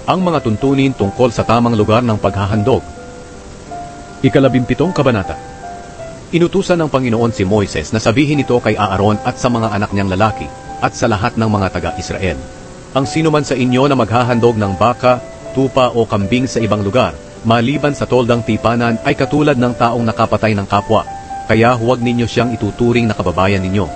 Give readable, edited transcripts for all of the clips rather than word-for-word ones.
Ang mga tuntunin tungkol sa tamang lugar ng paghahandog. 17 Kabanata. Inutusan ng Panginoon si Moises na sabihin ito kay Aaron at sa mga anak niyang lalaki at sa lahat ng mga taga-Israel. Ang sino man sa inyo na maghahandog ng baka, tupa o kambing sa ibang lugar, maliban sa toldang tipanan ay katulad ng taong nakapatay ng kapwa, kaya huwag ninyo siyang ituturing na kababayan ninyo.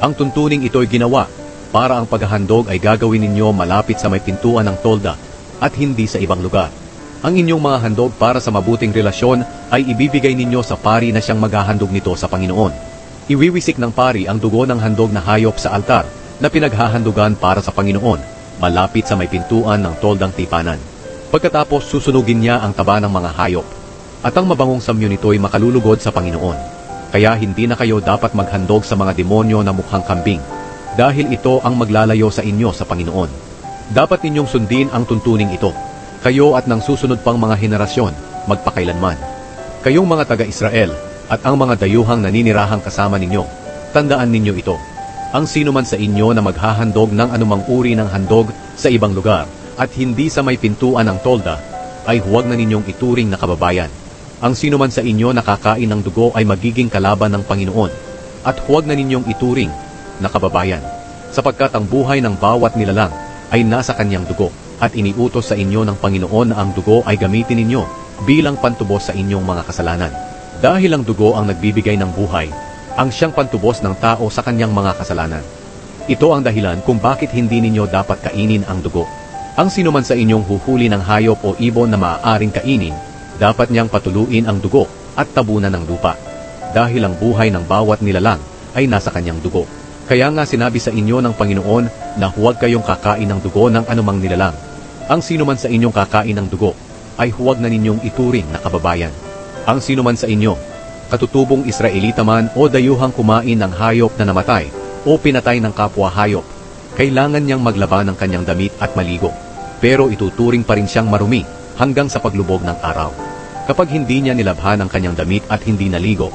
Ang tuntuning ito'y ginawa para ang paghahandog ay gagawin ninyo malapit sa may pintuan ng tolda at hindi sa ibang lugar. Ang inyong mga handog para sa mabuting relasyon ay ibibigay ninyo sa pari na siyang maghahandog nito sa Panginoon. Iwiwisik ng pari ang dugo ng handog na hayop sa altar na pinaghahandugan para sa Panginoon, malapit sa may pintuan ng toldang tipanan. Pagkatapos susunugin niya ang taba ng mga hayop, at ang mabangong samyo nito'y makalulugod sa Panginoon. Kaya hindi na kayo dapat maghandog sa mga demonyo na mukhang kambing, dahil ito ang maglalayo sa inyo sa Panginoon. Dapat ninyong sundin ang tuntuning ito, kayo at ng susunod pang mga henerasyon, magpakailanman. Kayong mga taga-Israel at ang mga dayuhang naninirahang kasama ninyo, tandaan ninyo ito. Ang sino man sa inyo na maghahandog ng anumang uri ng handog sa ibang lugar at hindi sa may pintuan ng tolda, ay huwag na ninyong ituring na kababayan. Ang sino man sa inyo na kakain ng dugo ay magiging kalaban ng Panginoon, at huwag na ninyong ituring na kababayan, sapagkat ang buhay ng bawat nilalang ay nasa kanyang dugo, at iniutos sa inyo ng Panginoon na ang dugo ay gamitin ninyo bilang pantubos sa inyong mga kasalanan. Dahil ang dugo ang nagbibigay ng buhay, ang siyang pantubos ng tao sa kanyang mga kasalanan. Ito ang dahilan kung bakit hindi ninyo dapat kainin ang dugo. Ang sino man sa inyong huhuli ng hayop o ibon na maaaring kainin, dapat niyang patuluin ang dugo at tabunan ng lupa. Dahil ang buhay ng bawat nilalang ay nasa kanyang dugo. Kaya nga sinabi sa inyo ng Panginoon na huwag kayong kakain ng dugo ng anumang nilalang. Ang sino man sa inyong kakain ng dugo, ay huwag na ninyong ituring na kababayan. Ang sino man sa inyo, katutubong Israelita man o dayuhang kumain ng hayop na namatay o pinatay ng kapwa hayop, kailangan niyang maglaban ng kanyang damit at maligo. Pero ituturing pa rin siyang marumi hanggang sa paglubog ng araw. Kapag hindi niya nilabhan ang kanyang damit at hindi naligo,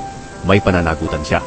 may pananagutan siya.